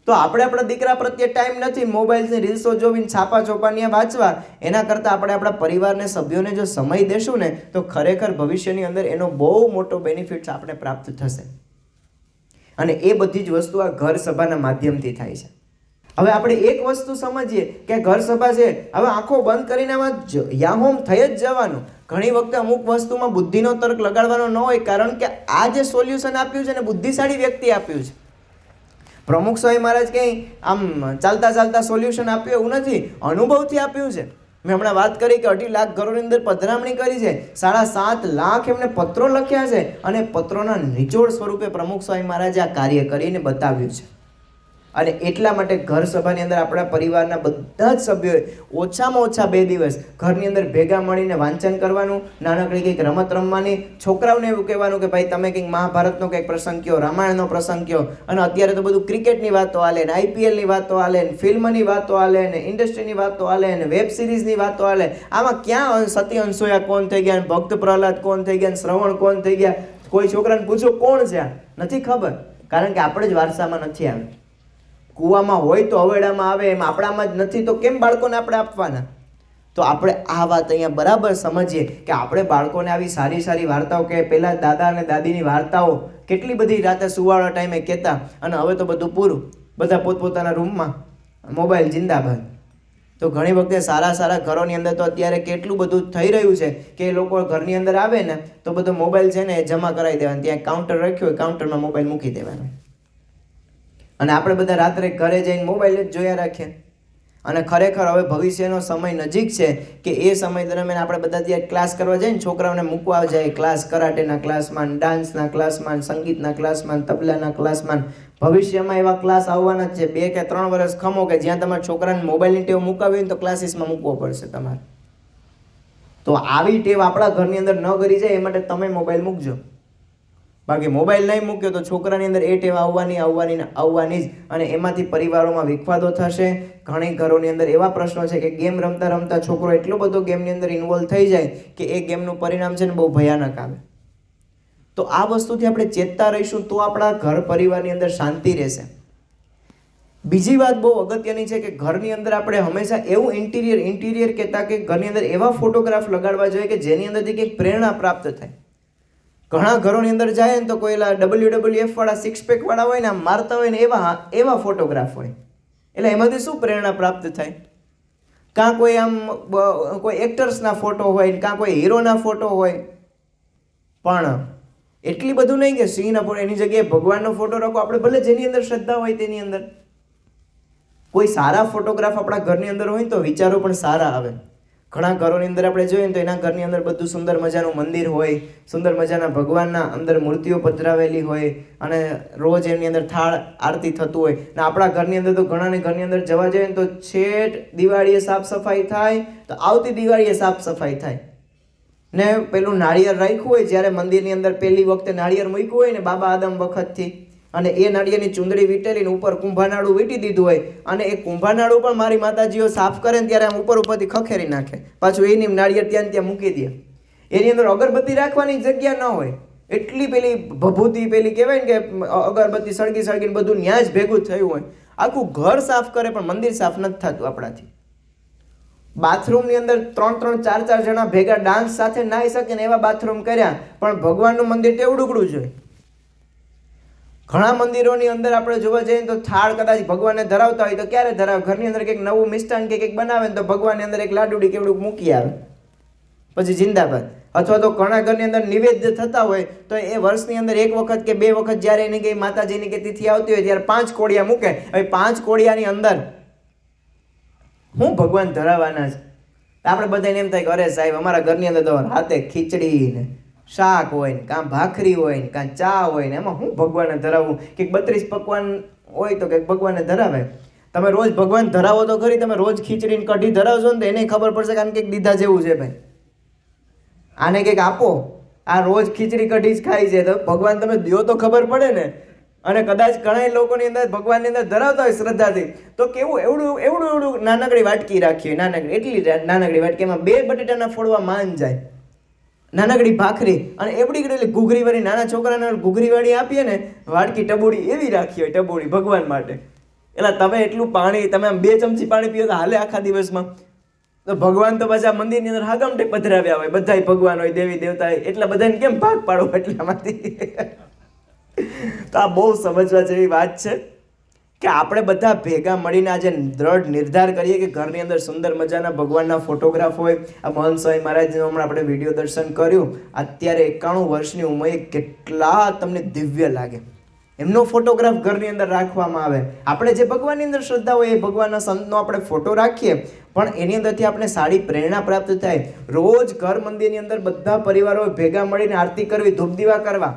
તો આપણે આપણા દીકરા પ્રત્યે ટાઈમ નથી, મોબાઈલની રીલ્સો જોવીને છાપા ચોપાનિયા વાંચવા. એના કરતાં આપણે આપણા પરિવારને સભ્યોને જો સમય દેશું ને તો ખરેખર ભવિષ્યની અંદર એનો બહુ મોટો બેનિફિટ આપણે પ્રાપ્ત થશે. અને એ બધી જ વસ્તુ આ ઘર સભાના માધ્યમથી થાય છે. હવે આપણે એક વસ્તુ સમજીએ કે ઘર સભા છે, હવે આંખો બંધ કરીને આમાં યાહોમ થઈ જ જવાનું. ઘણી વખતે અમુક વસ્તુમાં બુદ્ધિનો તર્ક લગાડવાનો ન હોય, કારણ કે આ જે સોલ્યુશન આપ્યું છે ને બુદ્ધિશાળી વ્યક્તિ આપ્યું છે. પ્રમુખ સ્વામી મહારાજ કંઈ આમ ચાલતા સોલ્યુશન આપ્યું એવું નથી, અનુભવથી આપ્યું છે. મેં હમણાં વાત કરી કે 2.5 લાખ ઘરોની અંદર પધરામણી કરી છે, 7.5 લાખ એમને પત્રો લખ્યા છે, અને પત્રોના નિચોડ સ્વરૂપે પ્રમુખ સ્વામી મહારાજે આ કાર્ય કરીને બતાવ્યું છે. અને એટલા માટે ઘર સભાની અંદર આપણા પરિવારના બધા જ સભ્યોએ ઓછામાં ઓછા 2 દિવસ ઘરની અંદર ભેગા મળીને વાંચન કરવાનું, નાનકડી કંઈક રમત રમવાની, છોકરાઓને એવું કહેવાનું કે ભાઈ તમે કંઈક મહાભારતનો કંઈક પ્રસંગ કહો, રામાયણનો પ્રસંગ કહો. અને અત્યારે તો બધું ક્રિકેટની વાતો હાલે ને, IPLની વાતો હાલે ને, ફિલ્મની વાતો હાલે ને, ઇન્ડસ્ટ્રીની વાતો હાલે ને, વેબ સિરીઝની વાતો હાલે. આમાં ક્યાં સતી અંસુયા કોણ થઈ ગયા, ભક્ત પ્રહલાદ કોણ થઈ ગયા, શ્રવણ કોણ થઈ ગયા? કોઈ છોકરાને પૂછો કોણ છે, નથી ખબર, કારણ કે આપણે જ વારસામાં નથી આવ્યું. કૂવામાં હોય તો હવેડામાં આવે, એમ આપણામાં જ નથી તો કેમ બાળકોને આપણે આપવાના? તો આપણે આ વાત અહીંયા બરાબર સમજીએ કે આપણે બાળકોને આવી સારી વાર્તાઓ કે પહેલાં દાદા અને દાદીની વાર્તાઓ કેટલી બધી રાતે સુવાળા ટાઈમે કહેતા, અને હવે તો બધું પૂરું. બધા પોતપોતાના રૂમમાં મોબાઈલ જિંદાબાદ. તો ઘણી વખતે સારા ઘરોની અંદર તો અત્યારે કેટલું બધું થઈ રહ્યું છે કે એ લોકો ઘરની અંદર આવે ને તો બધો મોબાઈલ છે ને એ જમા કરાવી દેવાનો, ત્યાં કાઉન્ટર રાખ્યું હોય, કાઉન્ટરમાં મોબાઈલ મૂકી દેવાનો, અને આપણે બધા રાત્રે ઘરે જઈને મોબાઈલ જ જોયા રાખીએ. અને ખરેખર હવે ભવિષ્યનો સમય નજીક છે કે એ સમય દરમિયાન આપણે બધા ત્યાં ક્લાસ કરવા જઈએ ને, છોકરાઓને મૂકવા જાય ક્લાસ, કરાટેના ક્લાસમાં, ડાન્સના ક્લાસમાં, સંગીતના ક્લાસમાં, તબલાના ક્લાસમાં. ભવિષ્યમાં એવા ક્લાસ આવવાના જ છે. 2 કે 3 વર્ષ ખમો કે જ્યાં તમારા છોકરાને મોબાઈલની ટેવ મુકાવી હોય તો ક્લાસીસમાં મૂકવો પડશે તમારે. તો આવી ટેવ આપણા ઘરની અંદર ન કરી જાય એ માટે તમે મોબાઈલ મૂકજો. બાકી મોબાઈલ નહીં મૂક્યો તો છોકરાની અંદર એ ટેવ આવવાની જ, અને એમાંથી પરિવારોમાં વિખવાદો થશે. ઘણી ઘરોની અંદર એવા પ્રશ્નો છે કે ગેમ રમતા રમતા છોકરો એટલો બધો ગેમની અંદર ઇન્વોલ્વ થઈ જાય કે એ ગેમનું પરિણામ છે ને બહુ ભયાનક આવે. તો આ વસ્તુથી આપણે ચેતતા રહીશું તો આપણા ઘર પરિવારની અંદર શાંતિ રહેશે. બીજી વાત બહુ અગત્યની છે કે ઘરની અંદર આપણે હંમેશા એવું ઇન્ટિરિયર કહેતા કે ઘરની અંદર એવા ફોટોગ્રાફ લગાડવા જોઈએ કે જેની અંદરથી કંઈક પ્રેરણા પ્રાપ્ત થાય. ઘણા ઘરોની અંદર જાય ને તો કોઈ WWF વાળા 6 પેક વાળા હોય ને આમ મારતા હોય ને એવા ફોટોગ્રાફ હોય. એટલે એમાંથી શું પ્રેરણા પ્રાપ્ત થાય? કાં કોઈ આમ કોઈ એક્ટર્સના ફોટો હોય, કાં કોઈ હીરોના ફોટો હોય, પણ એટલી બધું નહીં કે સિંહના ફોટો, એની જગ્યાએ ભગવાનનો ફોટો રાખો. આપણે ભલે જેની અંદર શ્રદ્ધા હોય તેની અંદર કોઈ સારા ફોટોગ્રાફ આપણા ઘરની અંદર હોય તો વિચારો પણ સારા આવે. ઘણા ઘરોની અંદર આપણે જોઈએ ને તો એના ઘરની અંદર બધું સુંદર મજાનું મંદિર હોય, સુંદર મજાના ભગવાનના અંદર મૂર્તિઓ પધરાવેલી હોય, અને રોજ એની અંદર થાળ આરતી થતું હોય. ને આપણા ઘરની અંદર તો ઘણાને ઘરની અંદર જવા જોઈએ ને તો છેટ દિવાળીએ સાફ સફાઈ થાય તો આવતી દિવાળીએ સાફ સફાઈ થાય. ને પેલું નાળિયેર રાખ્યું હોય, જ્યારે મંદિરની અંદર પહેલી વખતે નાળિયેર મૂક્યું હોય ને બાબા આદમ વખતથી, અને એ નાળિયેરની ચૂંદડી વીટેલીને ઉપર કુંભાનાળું વીટી દીધું હોય, અને એ કુંભાનાળું પણ મારી માતાજીઓ સાફ કરે ને ત્યારે આમ ઉપરથી ખખેરી નાખે, પાછું એની નાળિયેર ત્યાં મૂકી દે. એની અંદર અગરબત્તી રાખવાની જગ્યા ન હોય, એટલી પેલી ભભૂતિ પેલી કહેવાય ને કે અગરબત્તી સળગીને બધું ન્યા જ ભેગું થયું હોય. આખું ઘર સાફ કરે પણ મંદિર સાફ નથી થતું આપણાથી. બાથરૂમની અંદર 3-3, 4-4 જણા ભેગા ડાન્સ સાથે નાહી શકે ને એવા બાથરૂમ કર્યા, પણ ભગવાનનું મંદિર તો એવડું જોઈએ. ઘણા મંદિરોની અંદર આપણે જોવા જઈએ તો થાળ કદાચ ભગવાનને ધરાવતા હોય તો ક્યારે ધરાવે? ઘરની અંદર કંઈક નવું મિષ્ટાન કે કંઈક બનાવે ને તો ભગવાનની અંદર એક લાડુડી કેવડું મૂકી આવે, પછી જિંદાબાદ. અથવા તો ઘણા ઘરની અંદર નિવેદ્ય થતા હોય તો એ વર્ષની અંદર 1 વખત કે 2 વખત જ્યારે એની કંઈ માતાજીની કે તિથિ આવતી હોય ત્યારે 5 કોળિયા મૂકે. હવે 5 કોળિયાની અંદર હું ભગવાન ધરાવવાના છે? આપણે બધાને એમ થાય કે અરે સાહેબ અમારા ઘરની અંદર તો રાતે ખીચડી ને શાક હોય ને, કાં ભાખરી હોય ને, કાં ચા હોય ને, એમાં હું ભગવાનને ધરાવવું? કે 32 પકવાન હોય તો કંઈક ભગવાનને ધરાવે. તમે રોજ ભગવાન ધરાવો તો ખરી, તમે રોજ ખીચડી ને કઢી ધરાવશો ને તો એને ખબર પડશે કે આને કંઈક દીધા જેવું છે ભાઈ, આને કંઈક આપો. આ રોજ ખીચડી કઢી જ ખાઈ છે તો ભગવાન તમે દો તો ખબર પડે ને. અને કદાચ ઘણા લોકોની અંદર ભગવાનની અંદર ધરાવતા હોય શ્રદ્ધાથી તો કેવું એવડું નાનકડી વાટકી રાખી હોય, એટલી નાનકડી વાટકી, એમાં 2 બટેટાના ફોડવા માન જાય, નાનકડી ભાખરી અને એવડી ઘૂઘરી વાળી, નાના છોકરાને ઘૂઘરી વાળી આપીએ ને વાટકી ટબોડી એવી રાખી હોય, ટબોડી ભગવાન માટે. એટલે તમે એટલું પાણી, તમે આમ 2 ચમચી પાણી પીઓ તો હાલે આખા દિવસમાં. તો ભગવાન તો પાછા મંદિરની અંદર હાગમટે પધરાવ્યા હોય, બધાય ભગવાન હોય, દેવી દેવતા હોય, એટલા બધાને કેમ ભાગ પાડો એટલામાંથી? તો આ બહુ સમજવા જેવી વાત છે કે આપણે બધા ભેગા મળીને આજે દ્રઢ નિર્ધાર કરીએ કે ઘરની અંદર સુંદર મજાના ભગવાનના ફોટોગ્રાફ હોય. આ મહંત સ્વામી મહારાજનું હમણાં આપણે વિડીયો દર્શન કર્યું, અત્યારે 91 વર્ષની ઉંમરે કેટલા તમને દિવ્ય લાગે. એમનો ફોટોગ્રાફ ઘરની અંદર રાખવામાં આવે. આપણે જે ભગવાનની અંદર શ્રદ્ધા હોય એ ભગવાનના સંતનો આપણે ફોટો રાખીએ, પણ એની અંદરથી આપણે સારી પ્રેરણા પ્રાપ્ત થાય. રોજ ઘર મંદિરની અંદર બધા પરિવારો ભેગા મળીને આરતી કરવી, ધૂપ દીવા કરવા.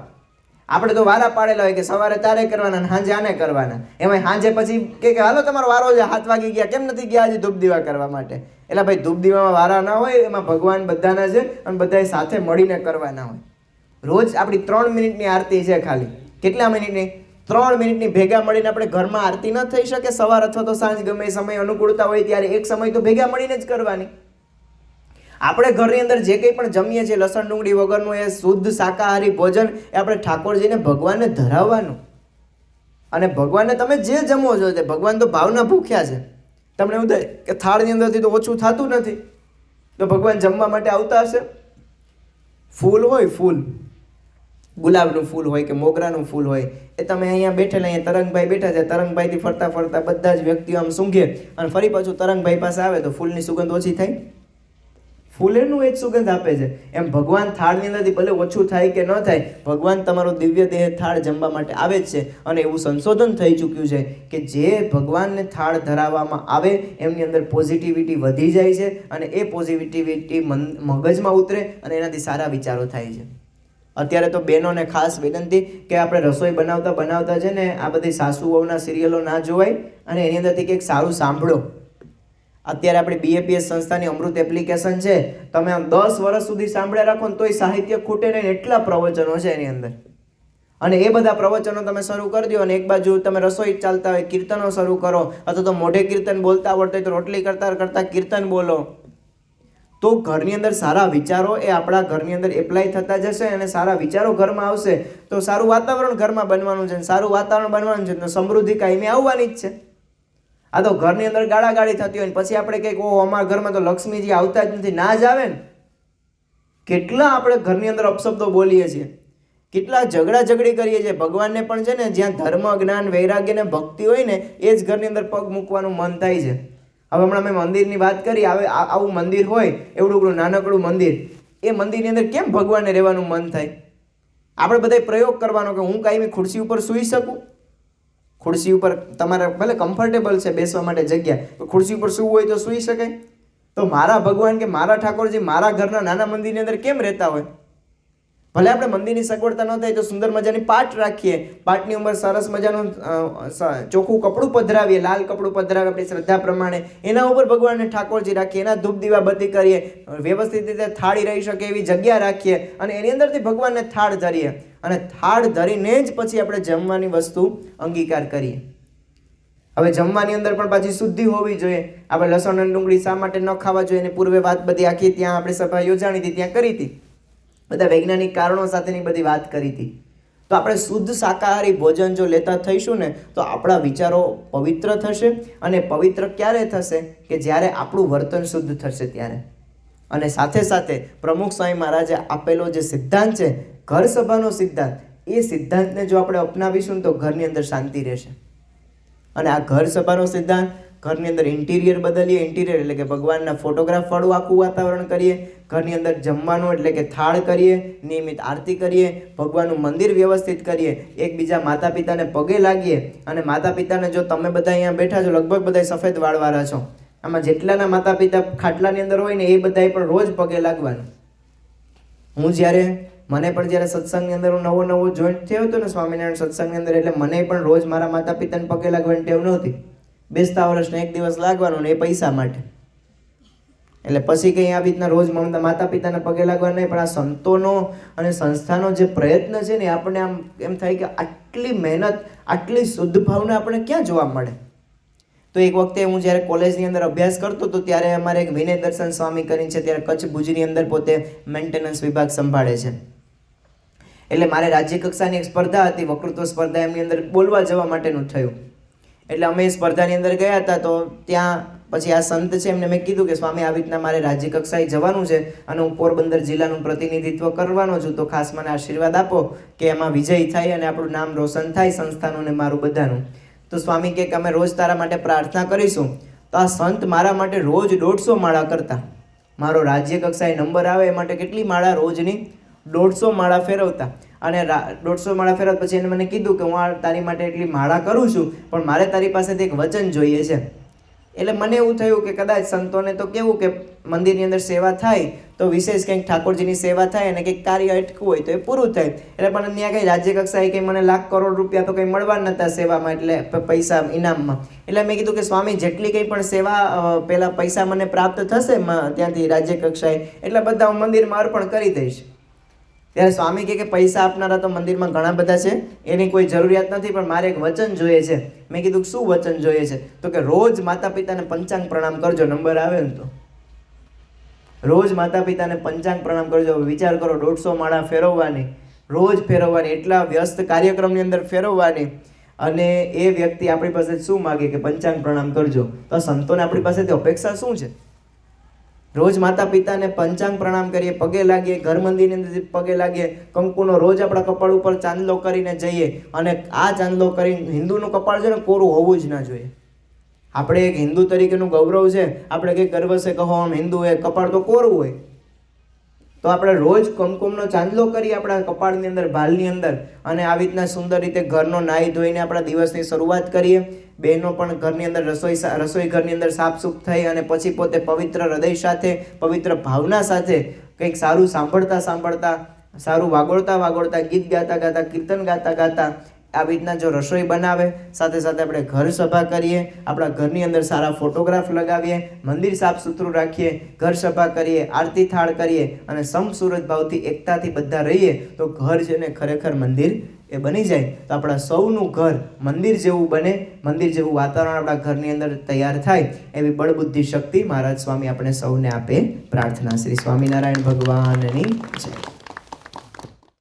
આપણે તો વારા પાડેલા હોય કે સવારે તારે કરવાના અને સાંજે આને કરવાના. એમાં સાંજે પછી કે હાલો તમારો વારો છે, 7 વાગી ગયા, કેમ નથી ગયા આજે ધૂપ દીવા કરવા માટે? એટલે ભાઈ ધૂપ દીવામાં વારા ના હોય, એમાં ભગવાન બધાના છે અને બધાએ સાથે મળીને કરવાના હોય. રોજ આપણી 3 મિનિટની આરતી છે ખાલી. કેટલા મિનિટની? 3 મિનિટની ભેગા મળીને આપણે ઘરમાં આરતી ન થઈ શકે? સવાર અથવા તો સાંજ ગમે સમય અનુકૂળતા હોય ત્યારે એક સમય તો ભેગા મળીને જ કરવાની. આપણે ઘરની અંદર જે કંઈ પણ જમીએ છીએ લસણ ડુંગળી વગરનું એ શુદ્ધ શાકાહારી ભોજન એ આપણે ઠાકોરજીને ભગવાનને ધરાવવાનું. અને ભગવાનને તમે જે જમો છો તે ભગવાન તો ભાવના ભૂખ્યા છે. તમને એવું થાય કે થાળની અંદરથી તો ઓછું થતું નથી, તો ભગવાન જમવા માટે આવતા હશે? ફૂલ હોય, ફૂલ ગુલાબનું ફૂલ હોય કે મોગરાનું ફૂલ હોય, એ તમે અહીંયા બેઠેલા, અહીંયા તરંગભાઈ બેઠા છે, તરંગભાઈથી ફરતા ફરતા બધા જ વ્યક્તિઓ આમ સૂંઘે અને ફરી પાછું તરંગભાઈ પાસે આવે તો ફૂલની સુગંધ ઓછી થાય? ફૂલેનું એ જ સુગંધ આપે છે. એમ ભગવાન થાળની અંદરથી ભલે ઓછું થાય કે ન થાય, ભગવાન તમારો દિવ્ય દેહ થાળ જમવા માટે આવે જ છે. અને એવું સંશોધન થઈ ચૂક્યું છે કે જે ભગવાનને થાળ ધરાવવામાં આવે એમની અંદર પોઝિટિવિટી વધી જાય છે અને એ પોઝિટિવિટી મગજમાં ઉતરે અને એનાથી સારા વિચારો થાય છે. અત્યારે તો બહેનોને ખાસ વિનંતી કે આપણે રસોઈ બનાવતા બનાવતા છે ને આ બધી સાસુ વહુના સિરિયલો ના જોવાય અને એની અંદરથી કંઈક સારું સાંભળો. અત્યારે આપણી BAPS સંસ્થાની અમૃત એપ્લિકેશન છે, તમે આમ 10 વર્ષ સુધી સાંભળ્યા રાખો ને તોય સાહિત્ય ખૂટે નહીં, એટલા પ્રવચનો છે એની અંદર. અને એ બધા પ્રવચનો તમે શરૂ કરી દો અને એક બાજુ તમે રસોઈ ચાલતા હોય કીર્તનો શરૂ કરો, અથવા તો મોઢે કીર્તન બોલતા આવડતા હોય તો રોટલી કરતા કરતા કીર્તન બોલો, તો ઘરની અંદર સારા વિચારો એ આપણા ઘરની અંદર એપ્લાય થતા જશે અને સારા વિચારો ઘરમાં આવશે તો સારું વાતાવરણ ઘરમાં બનવાનું છે. સારું વાતાવરણ બનવાનું છે તો સમૃદ્ધિ કાયમી આવવાની જ છે. આ તો ઘરની અંદર ગાળાગાળી થતી હોય ને પછી આપણે કંઈક ઓહ અમારા ઘરમાં તો લક્ષ્મીજી આવતા જ નથી, ના જ આવે ને. કેટલા આપણે ઘરની અંદર અપશબ્દો બોલીએ છીએ, કેટલા ઝઘડા ઝઘડી કરીએ છીએ. ભગવાનને પણ છે ને જ્યાં ધર્મ જ્ઞાન વૈરાગ્ય ને ભક્તિ હોય ને એ જ ઘરની અંદર પગ મૂકવાનું મન થાય છે. હવે હમણાં મેં મંદિરની વાત કરી, હવે આવું મંદિર હોય, એવડું નાનકડું મંદિર, એ મંદિરની અંદર કેમ ભગવાનને રહેવાનું મન થાય? આપણે બધા પ્રયોગ કરવાનો કે હું કાંઈ ખુરશી ઉપર સૂઈ શકું. ખુરશી ઉપર તમારે ભલે કમ્ફર્ટેબલ છે બેસવા માટે જગ્યા, ખુરશી ઉપર સૂવું હોય તો સૂઈ શકાય. તો મારા ભગવાન કે મારા ઠાકોરજી મારા ઘરના નાના મંદિરની અંદર કેમ રહેતા હોય? ભલે આપણે મંદિરની સગવડતા ન થાય તો સુંદર મજાની પાટ રાખીએ, પાટની ઉપર સરસ મજાનું ચોખ્ખું કપડું પધરાવીએ, લાલ કપડું પધરાવીએ આપણી શ્રદ્ધા પ્રમાણે, એના ઉપર ભગવાનને ઠાકોરજી રાખીએ, એના ધૂપ દીવા બત્તી કરીએ, વ્યવસ્થિત રીતે થાળી રહી શકે એવી જગ્યા રાખીએ અને એની અંદરથી ભગવાનને થાળ ધરીએ અને થાળ ધરીને જ પછી આપણે જમવાની વસ્તુ અંગીકાર કરીએ. હવે જમવાની અંદર પણ પાછી શુદ્ધિ હોવી જોઈએ. આપણે લસણ અને ડુંગળી શા માટે ન ખાવા જોઈએ એની પૂર્વે વાત બધી આખી ત્યાં આપણે સભા યોજાણી હતી, ત્યાં કરી હતી, બધા વૈજ્ઞાનિક કારણો સાથેની બધી વાત કરી હતી. તો આપણે શુદ્ધ શાકાહારી ભોજન જો લેતા થઈશું ને તો આપણા વિચારો પવિત્ર થશે. અને પવિત્ર ક્યારે થશે? કે જ્યારે આપણું વર્તન શુદ્ધ થશે ત્યારે. અને સાથે સાથે પ્રમુખ સ્વામી મહારાજે આપેલો જે સિદ્ધાંત છે ઘર સભાનો સિદ્ધાંત, એ સિદ્ધાંતને જો આપણે અપનાવીશું તો ઘરની અંદર શાંતિ રહેશે. અને આ ઘર સભાનો સિદ્ધાંત, ઘરની અંદર ઇન્ટિરિયર બદલીએ, ઇન્ટિરિયર એટલે કે ભગવાનના ફોટોગ્રાફ વાળું આખું વાતાવરણ કરીએ, ઘરની અંદર જમવાનું એટલે કે થાળ કરીએ, નિયમિત આરતી કરીએ, ભગવાનનું મંદિર વ્યવસ્થિત કરીએ, એકબીજા માતા પિતાને પગે લાગીએ. અને માતા પિતાને જો તમે બધા અહીંયા બેઠા છો લગભગ બધા સફેદ વાળવાળા છો, આમાં જેટલાના માતા પિતા ખાટલાની અંદર હોય ને એ બધાએ પણ રોજ પગે લાગવાનું. મને પણ જ્યારે સત્સંગની અંદર હું નવો જોઈન્ટ થયો હતો ને સ્વામિનારાયણ સત્સંગની અંદર, એટલે મને પણ રોજ મારા માતા પિતાને પગે લાગવાની ટેવ નહોતી. બેસતા વર્ષને એક દિવસ લાગવાનું ને એ પૈસા માટે. એટલે પછી કંઈ આવી રીતના રોજ માતા પિતાને પગે લાગવા નહીં, પણ આ સંતોનો અને સંસ્થાનો જે પ્રયત્ન છે ને આપણને આમ એમ થાય કે આટલી મહેનત, આટલી શુદ્ધ ભાવના આપણને ક્યાં જોવા મળે. તો એક વખતે હું જ્યારે કોલેજની અંદર અભ્યાસ કરતો હતો ત્યારે અમારે એક વિનય દર્શન સ્વામી કરીને છે, ત્યારે કચ્છ ભુજની અંદર પોતે મેન્ટેનન્સ વિભાગ સંભાળે છે. એટલે મારે રાજ્ય કક્ષાની એક સ્પર્ધા હતી, વક્તૃત્વ સ્પર્ધા, એમની અંદર બોલવા જવા માટેનું થયું. એટલે અમે સ્પર્ધાની અંદર ગયા હતા. તો ત્યાં પછી આ સંત છે એમને મેં કીધું કે સ્વામી આવી રીતના મારે રાજ્ય કક્ષાએ જવાનું છે અને હું પોરબંદર જિલ્લાનું પ્રતિનિધિત્વ કરવાનો છું, તો ખાસ મને આશીર્વાદ આપો કે એમાં વિજય થાય અને આપણું નામ રોશન થાય સંસ્થાનું ને મારું બધાનું. તો સ્વામી કે અમે રોજ તારા માટે પ્રાર્થના કરીશું. તો આ સંત મારા માટે રોજ 150 માળા કરતા. મારો રાજ્ય કક્ષાએ નંબર આવે એ માટે કેટલી માળા? રોજની 150 માળા ફેરવતા. અને 150 માળા ફેરવતા પછી એને મને કીધું કે હું તારી માટે એટલી માળા કરું છું, પણ મારે તારી પાસેથી એક વચન જોઈએ છે. એટલે મને એવું થયું કે કદાચ સંતોને તો કેવું કે મંદિરની અંદર સેવા થાય તો વિશેષ કંઈક ઠાકોરજીની સેવા થાય અને કંઈક કાર્ય અટકવું હોય તો એ પૂરું થાય. એટલે પણ ત્યાં કંઈ રાજ્ય કક્ષાએ કંઈ મને લાખ કરોડ રૂપિયા તો કંઈ મળવા નહોતા સેવામાં, એટલે પૈસા ઇનામમાં. એટલે મેં કીધું કે સ્વામી જેટલી કંઈ પણ સેવા પહેલાં પૈસા મને પ્રાપ્ત થશે ત્યાંથી રાજ્ય કક્ષાએ, એટલે બધા હું મંદિરમાં અર્પણ કરી દઈશ. ત્યારે સ્વામી કહે કે પૈસા આપનારા તો મંદિરમાં ઘણા બધા છે, એની કોઈ જરૂરિયાત નથી, પણ મારે એક વચન જોઈએ છે. મેં કીધું શું વચન જોઈએ છે? તો કે રોજ માતા પિતાને પંચાંગ પ્રણામ કરજો. નંબર આવે ને તો રોજ માતા પિતાને પંચાંગ પ્રણામ કરજો. વિચાર કરો, 150 માળા ફેરવવાની, રોજ ફેરવવાની, એટલા વ્યસ્ત કાર્યક્રમની અંદર ફેરવવાની, અને એ વ્યક્તિ આપણી પાસે શું માગે કે પંચાંગ પ્રણામ કરજો. તો સંતોને આપણી પાસેથી અપેક્ષા શું છે? રોજ માતા પિતાને પંચાંગ પ્રણામ કરીએ, પગે લાગીએ, ઘર મંદિરની અંદર પગે લાગીએ, કંકુનો રોજ આપણા કપાળ ઉપર ચાંદલો કરીને જઈએ. અને આ ચાંદલો કરીને, હિન્દુનું કપાળ છે ને કોરું હોવું જ ના જોઈએ. આપણે એક હિન્દુ તરીકેનું ગૌરવ છે, આપણે કંઈક ગર્વ છે કહો આમ હિન્દુ એ કપાળ તો કોરું હોય. તો આપણે રોજ કુમકુમનો ચાંદલો કરીએ આપણા કપાળની અંદર, ભાલની અંદર, અને આવી રીતના સુંદર રીતે ઘરનો નાહી ધોઈને આપણા દિવસની શરૂઆત કરીએ. બહેનો પણ ઘરની અંદર રસોઈ ઘરની અંદર સાફસૂફ થઈ અને પછી પોતે પવિત્ર હૃદય સાથે, પવિત્ર ભાવના સાથે કંઈક સારું સાંભળતા, સારું વાગોળતા, ગીત ગાતા, કીર્તન ગાતા આવી રીતના જો રસોઈ બનાવે, સાથે સાથે આપણે ઘર સભા કરીએ, આપણા ઘરની અંદર સારા ફોટોગ્રાફ લગાવીએ, મંદિર સાફ સુથરું રાખીએ, ઘર સભા કરીએ, આરતી થાળ કરીએ અને સમસુરત ભાવથી એકતાથી બધા રહીએ તો ઘર છે ને ખરેખર મંદિર એ બની જાય. તો આપણા સૌનું ઘર મંદિર જેવું બને, મંદિર જેવું વાતાવરણ આપણા ઘરની અંદર તૈયાર થાય એવી બળબુદ્ધિ શક્તિ મહારાજ સ્વામી આપણે સૌને આપે પ્રાર્થના. શ્રી સ્વામિનારાયણ ભગવાનની જય.